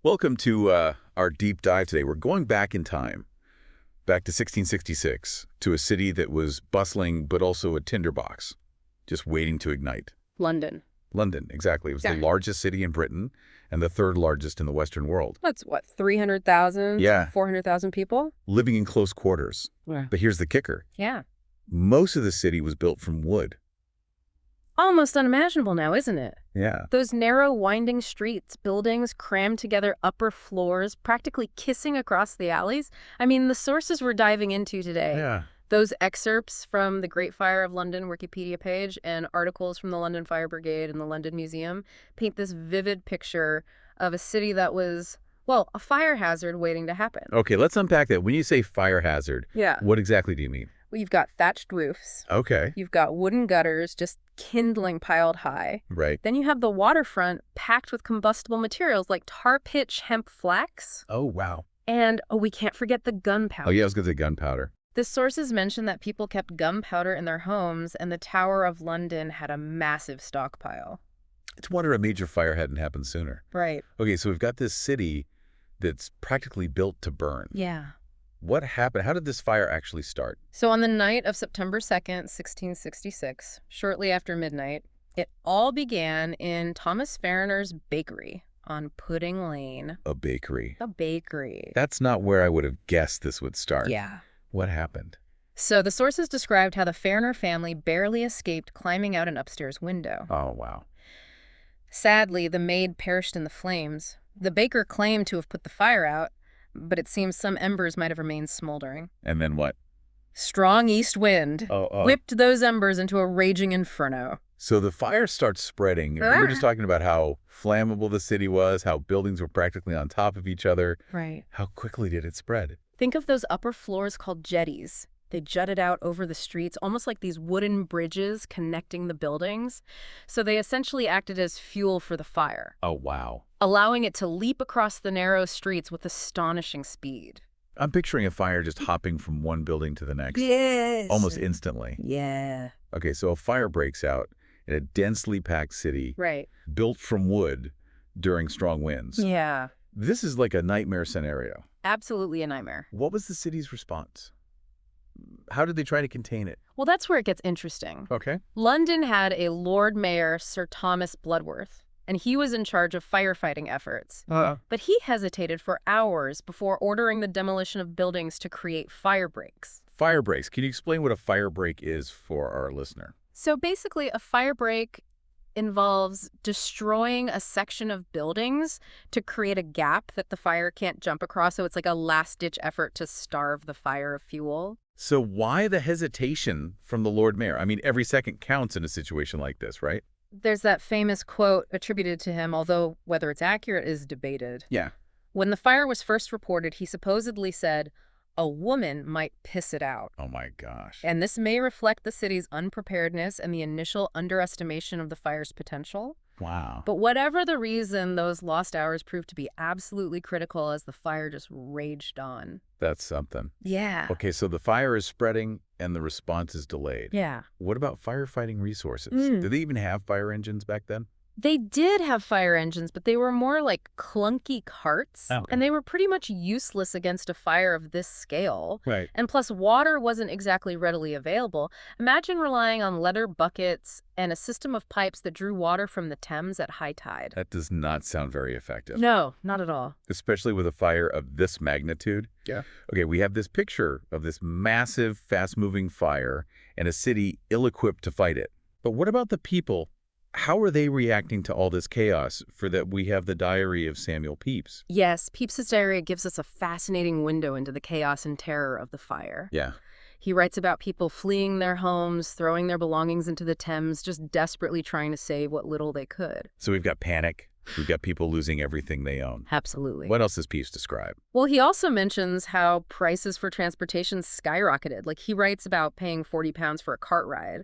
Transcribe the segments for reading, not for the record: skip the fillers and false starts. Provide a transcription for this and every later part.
Welcome to our deep dive today. We're going back in time, back to 1666, to a city that was bustling but also a tinderbox, just waiting to ignite. London. London, exactly. It was Yeah. the largest city in Britain and the third largest in the Western world. That's what, 300,000? Yeah. 400,000 people? Living in close quarters. Yeah. But here's the kicker. Yeah. Most of the city was built from wood. Almost unimaginable now, isn't it? Yeah. Those narrow, winding streets, buildings crammed together, upper floors, practically kissing across the alleys. I mean, the sources we're diving into today. Yeah. Those excerpts from the Great Fire of London Wikipedia page and articles from the London Fire Brigade and the London Museum paint this vivid picture of a city that was, well, a fire hazard waiting to happen. Okay, let's unpack that. When you say fire hazard, Yeah. what exactly do you mean? Well, you've got thatched roofs. Okay. You've got wooden gutters just kindling piled high. Right. Then you have the waterfront packed with combustible materials like tar pitch, hemp, flax. Oh, wow. And, we can't forget the gunpowder. Oh, yeah, I was going to say gunpowder. The sources mention that people kept gunpowder in their homes, and the Tower of London had a massive stockpile. It's a wonder a major fire hadn't happened sooner. Right. Okay, so we've got this city that's practically built to burn. Yeah. What happened? How did this fire actually start? So on the night of September 2nd, 1666, shortly after midnight, it all began in Thomas Farriner's bakery on Pudding Lane. A bakery. A bakery. That's not where I would have guessed this would start. Yeah. What happened? So the sources described how the Farriner family barely escaped climbing out an upstairs window. Oh, wow. Sadly, the maid perished in the flames. The baker claimed to have put the fire out, but it seems some embers might have remained smoldering. And then what? Strong east wind Oh. whipped those embers into a raging inferno. So the fire starts spreading. We were just talking about how flammable the city was, how buildings were practically on top of each other. Right. How quickly did it spread? Think of those upper floors called jetties. They jutted out over the streets, almost like these wooden bridges connecting the buildings. So they essentially acted as fuel for the fire, Oh, wow. allowing it to leap across the narrow streets with astonishing speed. I'm picturing a fire just hopping from one building to the next. Yes. Almost instantly. Yeah. Okay, so a fire breaks out in a densely packed city Right. built from wood during strong winds. Yeah. This is like a nightmare scenario. Absolutely a nightmare. What was the city's response? How did they try to contain it? Well, that's where it gets interesting. Okay. London had a Lord Mayor, Sir Thomas Bloodworth, and he was in charge of firefighting efforts. But he hesitated for hours before ordering the demolition of buildings to create fire breaks. Fire breaks. Can you explain what a fire break is for our listener? So basically, a fire break involves destroying a section of buildings to create a gap that the fire can't jump across. So it's like a last-ditch effort to starve the fire of fuel. So why the hesitation from the Lord Mayor? I mean, every second counts in a situation like this, right? There's that famous quote attributed to him, although whether it's accurate is debated. Yeah. When the fire was first reported, he supposedly said, "A woman might piss it out." Oh, my gosh. And this may reflect the city's unpreparedness and the initial underestimation of the fire's potential. Wow. But whatever the reason, those lost hours proved to be absolutely critical as the fire just raged on. That's something. Yeah. Okay, so the fire is spreading and the response is delayed. Yeah. What about firefighting resources? Mm. Did they even have fire engines back then? They did have fire engines, but they were more like clunky carts. Oh, okay. And they were pretty much useless against a fire of this scale. Right. And plus, water wasn't exactly readily available. Imagine relying on leather buckets and a system of pipes that drew water from the Thames at high tide. That does not sound very effective. No, not at all. Especially with a fire of this magnitude. Yeah. Okay, we have this picture of this massive, fast-moving fire and a city ill-equipped to fight it. But what about the people? How are they reacting to all this chaos? For that, we have the diary of Samuel Pepys. Yes, Pepys's diary gives us a fascinating window into the chaos and terror of the fire. Yeah. He writes about people fleeing their homes, throwing their belongings into the Thames, just desperately trying to save what little they could. So we've got panic. We've got people losing everything they own. Absolutely. What else does Pepys describe? Well, he also mentions how prices for transportation skyrocketed. Like, he writes about paying £40 for a cart ride,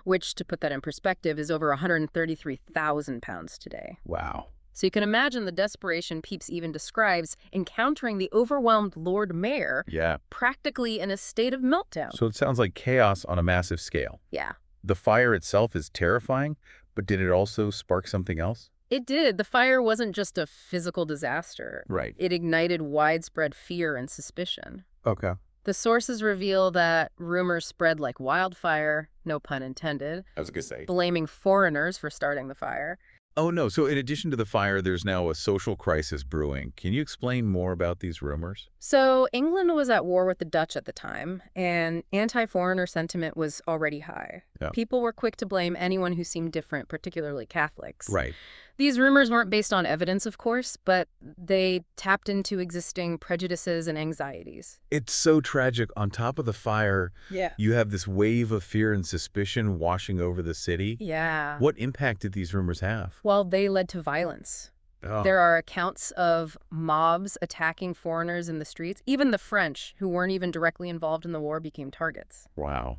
which, to put that in perspective, is over £133,000 today. Wow. So you can imagine the desperation Pepys even describes encountering the overwhelmed Lord Mayor, Yeah. practically in a state of meltdown. So it sounds like chaos on a massive scale. Yeah. The fire itself is terrifying, but did it also spark something else? It did. The fire wasn't just a physical disaster. Right. It ignited widespread fear and suspicion. Okay. The sources reveal that rumors spread like wildfire, no pun intended, I was going to say. blaming foreigners for starting the fire. Oh, no. So in addition to the fire, there's now a social crisis brewing. Can you explain more about these rumors? So England was at war with the Dutch at the time, and anti-foreigner sentiment was already high. Yeah. People were quick to blame anyone who seemed different, particularly Catholics. Right. These rumors weren't based on evidence, of course, but they tapped into existing prejudices and anxieties. It's so tragic. On top of the fire, you have this wave of fear and suspicion washing over the city. Yeah. What impact did these rumors have? Well, they led to violence. Oh. There are accounts of mobs attacking foreigners in the streets. Even the French, who weren't even directly involved in the war, became targets. Wow.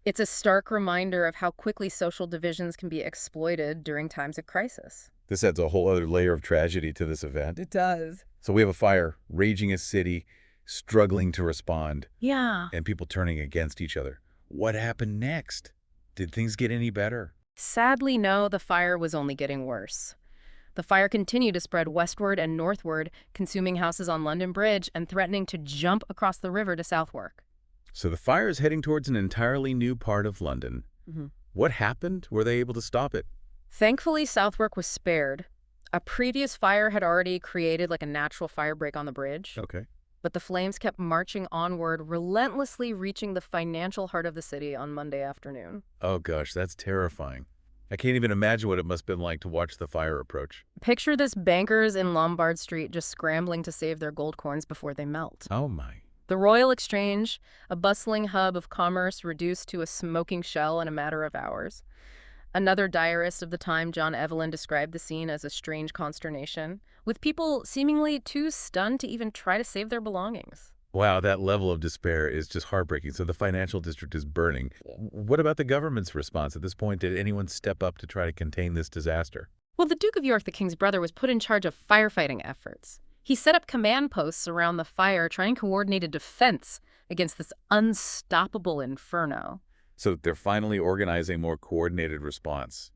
It's a stark reminder of how quickly social divisions can be exploited during times of crisis. This adds a whole other layer of tragedy to this event. It does. So we have a fire raging a city, struggling to respond, Yeah. and people turning against each other. What happened next? Did things get any better? Sadly, no, the fire was only getting worse. The fire continued to spread westward and northward, consuming houses on London Bridge and threatening to jump across the river to Southwark. So the fire is heading towards an entirely new part of London. Mm-hmm. What happened? Were they able to stop it? Thankfully, Southwark was spared. A previous fire had already created like a natural fire break on the bridge. Okay. But the flames kept marching onward, relentlessly reaching the financial heart of the city on Monday afternoon. Oh gosh, that's terrifying. I can't even imagine what it must have been like to watch the fire approach. Picture this: bankers in Lombard Street just scrambling to save their gold coins before they melt. Oh my. The Royal Exchange, a bustling hub of commerce, reduced to a smoking shell in a matter of hours. Another diarist of the time, John Evelyn, described the scene as a strange consternation, with people seemingly too stunned to even try to save their belongings. Wow, that level of despair is just heartbreaking. So the financial district is burning. What about the government's response at this point? Did anyone step up to try to contain this disaster? Well, the Duke of York, the king's brother, was put in charge of firefighting efforts. He set up command posts around the fire, trying to coordinate a defense against this unstoppable inferno. So they're finally organizing a more coordinated response.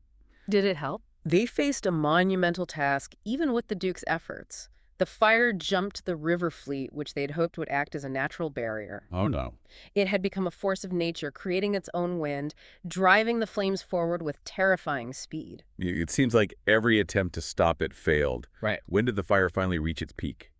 Did it help? They faced a monumental task, even with the Duke's efforts. The fire jumped the river fleet, which they'd hoped would act as a natural barrier. Oh, no. It had become a force of nature, creating its own wind, driving the flames forward with terrifying speed. It seems like every attempt to stop it failed. Right. When did the fire finally reach its peak?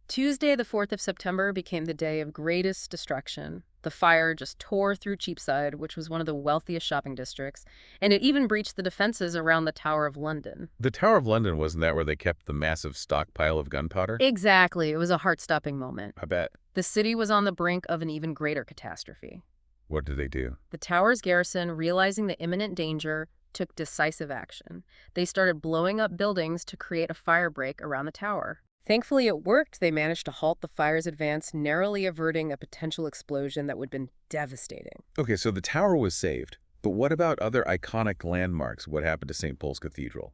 Tuesday, the 4th of September, became the day of greatest destruction. The fire just tore through Cheapside, which was one of the wealthiest shopping districts, and it even breached the defenses around the Tower of London. The Tower of London, wasn't that where they kept the massive stockpile of gunpowder? Exactly. It was a heart-stopping moment. I bet. The city was on the brink of an even greater catastrophe. What did they do? The tower's garrison, realizing the imminent danger, took decisive action. They started blowing up buildings to create a fire break around the tower. Thankfully, it worked. They managed to halt the fire's advance, narrowly averting a potential explosion that would have been devastating. Okay, so the tower was saved. But what about other iconic landmarks? What happened to St. Paul's Cathedral?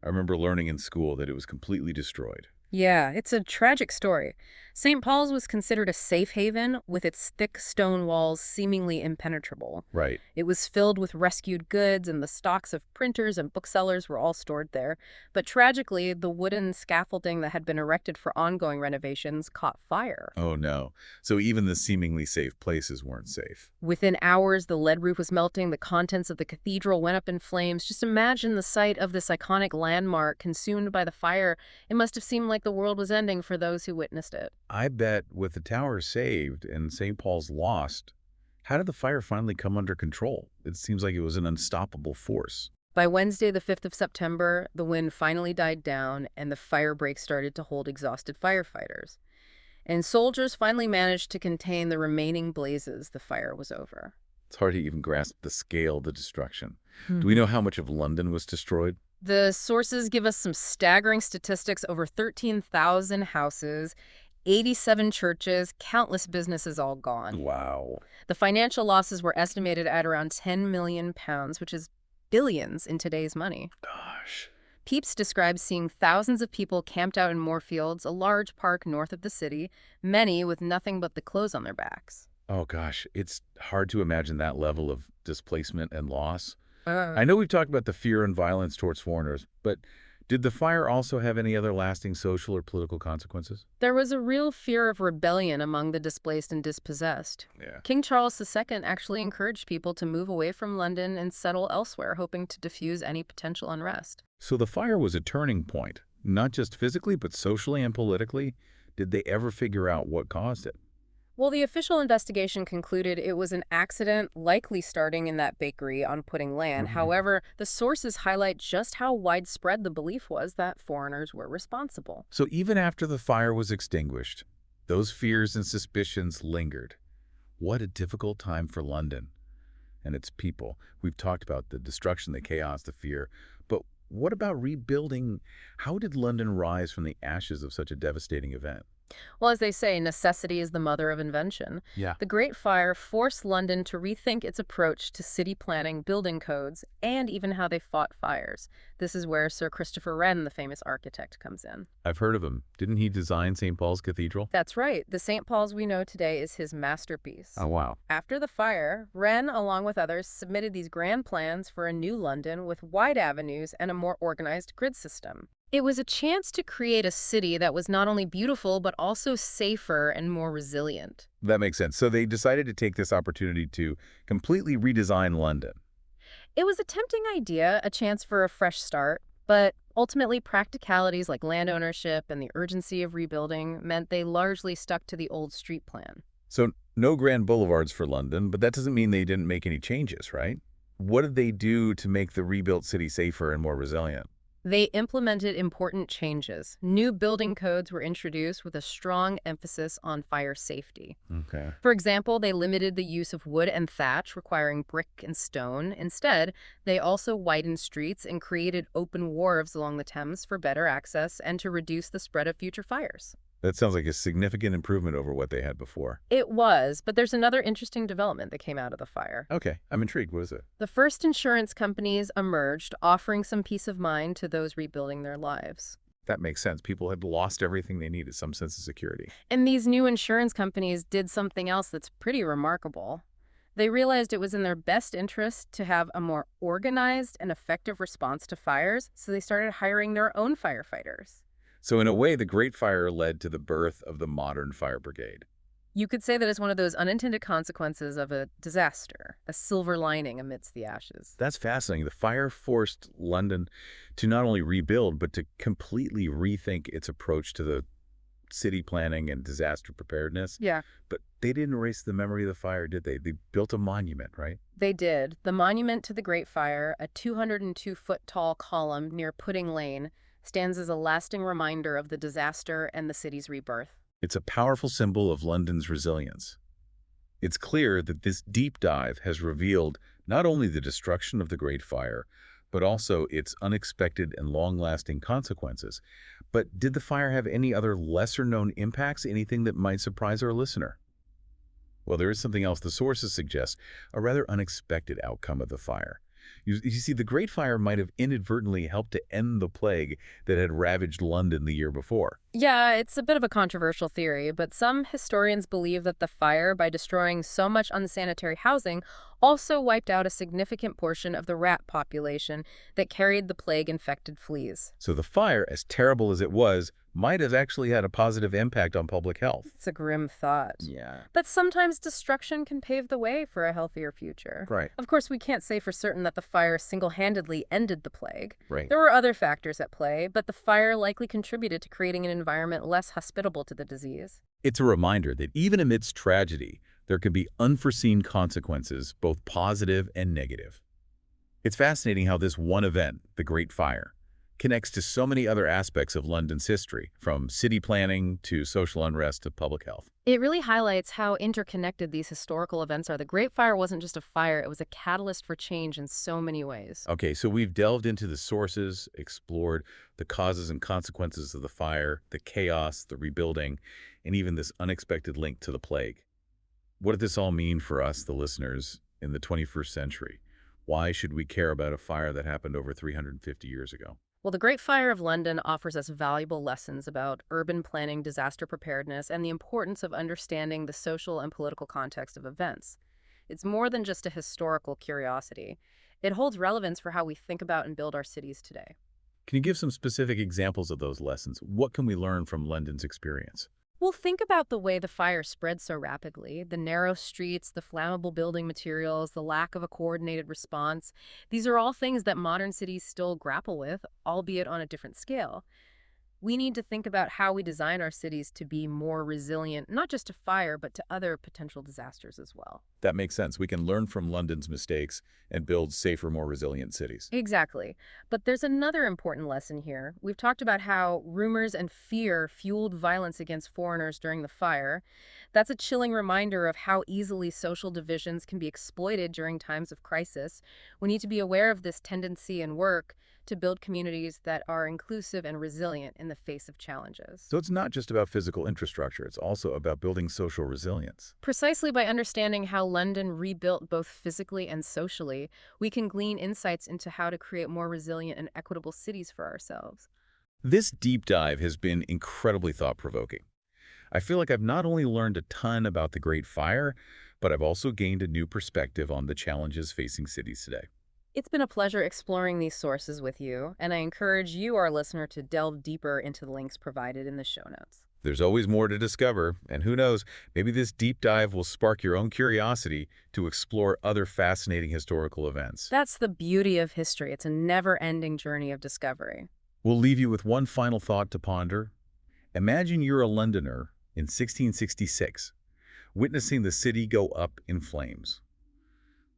I remember learning in school that it was completely destroyed. Yeah, it's a tragic story. St. Paul's was considered a safe haven, with its thick stone walls seemingly impenetrable. Right. It was filled with rescued goods, and the stocks of printers and booksellers were all stored there. But tragically, the wooden scaffolding that had been erected for ongoing renovations caught fire. Oh, no. So even the seemingly safe places weren't safe. Within hours, the lead roof was melting, the contents of the cathedral went up in flames. Just imagine the sight of this iconic landmark consumed by the fire. It must have seemed like the world was ending for those who witnessed it. I bet with the tower saved and St. Paul's lost, how did the fire finally come under control? It seems like it was an unstoppable force. By Wednesday, the 5th of September, the wind finally died down and the fire break started to hold exhausted firefighters. And soldiers finally managed to contain the remaining blazes. The fire was over. It's hard to even grasp the scale of the destruction. Do we know how much of London was destroyed? The sources give us some staggering statistics: over 13,000 houses, 87 churches, countless businesses all gone. Wow. The financial losses were estimated at around £10 million, which is billions in today's money. Gosh. Pepys describes seeing thousands of people camped out in Moorfields, a large park north of the city, many with nothing but the clothes on their backs. Oh, gosh. It's hard to imagine that level of displacement and loss. I know we've talked about the fear and violence towards foreigners, but Did the fire also have any other lasting social or political consequences? There was a real fear of rebellion among the displaced and dispossessed. Yeah. King Charles II actually encouraged people to move away from London and settle elsewhere, hoping to diffuse any potential unrest. So the fire was a turning point, not just physically, but socially and politically. Did they ever figure out what caused it? Well, the official investigation concluded it was an accident, likely starting in that bakery on Pudding Land. However, the sources highlight just how widespread the belief was that foreigners were responsible. So even after the fire was extinguished, those fears and suspicions lingered. What a difficult time for London and its people. We've talked about the destruction, the chaos, the fear. But what about rebuilding? How did London rise from the ashes of such a devastating event? Well, as they say, necessity is the mother of invention. Yeah. The Great Fire forced London to rethink its approach to city planning, building codes, and even how they fought fires. This is where Sir Christopher Wren, the famous architect, comes in. I've heard of him. Didn't he design St. Paul's Cathedral? That's right. The St. Paul's we know today is his masterpiece. Oh, wow. After the fire, Wren, along with others, submitted these grand plans for a new London with wide avenues and a more organized grid system. It was a chance to create a city that was not only beautiful, but also safer and more resilient. That makes sense. So they decided to take this opportunity to completely redesign London. It was a tempting idea, a chance for a fresh start, but ultimately practicalities like land ownership and the urgency of rebuilding meant they largely stuck to the old street plan. So no grand boulevards for London, but that doesn't mean they didn't make any changes, right? What did they do to make the rebuilt city safer and more resilient? They implemented important changes. New building codes were introduced with a strong emphasis on fire safety. Okay. For example, they limited the use of wood and thatch, requiring brick and stone. Instead, they also widened streets and created open wharves along the Thames for better access and to reduce the spread of future fires. That sounds like a significant improvement over what they had before. It was, but there's another interesting development that came out of the fire. Okay, I'm intrigued. What is it? The first insurance companies emerged, offering some peace of mind to those rebuilding their lives. That makes sense. People had lost everything they needed, some sense of security. And these new insurance companies did something else that's pretty remarkable. They realized it was in their best interest to have a more organized and effective response to fires, so they started hiring their own firefighters. So in a way, the Great Fire led to the birth of the modern fire brigade. You could say that it's one of those unintended consequences of a disaster, a silver lining amidst the ashes. That's fascinating. The fire forced London to not only rebuild, but to completely rethink its approach to the city planning and disaster preparedness. Yeah. But they didn't erase the memory of the fire, did they? They built a monument, right? They did. The monument to the Great Fire, a 202-foot-tall column near Pudding Lane, stands as a lasting reminder of the disaster and the city's rebirth. It's a powerful symbol of London's resilience. It's clear that this deep dive has revealed not only the destruction of the Great Fire, but also its unexpected and long-lasting consequences. But did the fire have any other lesser-known impacts, anything that might surprise our listener? Well, there is something else the sources suggest, a rather unexpected outcome of the fire. You see, the Great Fire might have inadvertently helped to end the plague that had ravaged London the year before. Yeah, it's a bit of a controversial theory, but some historians believe that the fire, by destroying so much unsanitary housing, also wiped out a significant portion of the rat population that carried the plague-infected fleas. So the fire, as terrible as it was, might have actually had a positive impact on public health. It's a grim thought. Yeah. But sometimes destruction can pave the way for a healthier future. Right. Of course, we can't say for certain that the fire single-handedly ended the plague. Right. There were other factors at play, but the fire likely contributed to creating an environment less hospitable to the disease. It's a reminder that even amidst tragedy, there can be unforeseen consequences, both positive and negative. It's fascinating how this one event, the Great Fire, connects to so many other aspects of London's history, from city planning to social unrest to public health. It really highlights how interconnected these historical events are. The Great Fire wasn't just a fire, it was a catalyst for change in so many ways. Okay, so we've delved into the sources, explored the causes and consequences of the fire, the chaos, the rebuilding, and even this unexpected link to the plague. What did this all mean for us, the listeners, in the 21st century? Why should we care about a fire that happened over 350 years ago? Well, the Great Fire of London offers us valuable lessons about urban planning, disaster preparedness, and the importance of understanding the social and political context of events. It's more than just a historical curiosity. It holds relevance for how we think about and build our cities today. Can you give some specific examples of those lessons? What can we learn from London's experience? Well, think about the way the fire spread so rapidly. The narrow streets, the flammable building materials, the lack of a coordinated response. These are all things that modern cities still grapple with, albeit on a different scale. We need to think about how we design our cities to be more resilient, not just to fire, but to other potential disasters as well. That makes sense. We can learn from London's mistakes and build safer, more resilient cities. Exactly. But there's another important lesson here. We've talked about how rumors and fear fueled violence against foreigners during the fire. That's a chilling reminder of how easily social divisions can be exploited during times of crisis. We need to be aware of this tendency and work to build communities that are inclusive and resilient in the face of challenges. So it's not just about physical infrastructure, it's also about building social resilience. Precisely by understanding how London rebuilt both physically and socially, we can glean insights into how to create more resilient and equitable cities for ourselves. This deep dive has been incredibly thought-provoking. I feel like I've not only learned a ton about the Great Fire, but I've also gained a new perspective on the challenges facing cities today. It's been a pleasure exploring these sources with you, and I encourage you, our listener, to delve deeper into the links provided in the show notes. There's always more to discover, and who knows, maybe this deep dive will spark your own curiosity to explore other fascinating historical events. That's the beauty of history. It's a never-ending journey of discovery. We'll leave you with one final thought to ponder. Imagine you're a Londoner in 1666, witnessing the city go up in flames.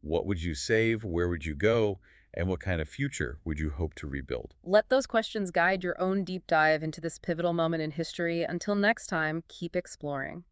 What would you save? Where would you go? And what kind of future would you hope to rebuild? Let those questions guide your own deep dive into this pivotal moment in history. Until next time, keep exploring.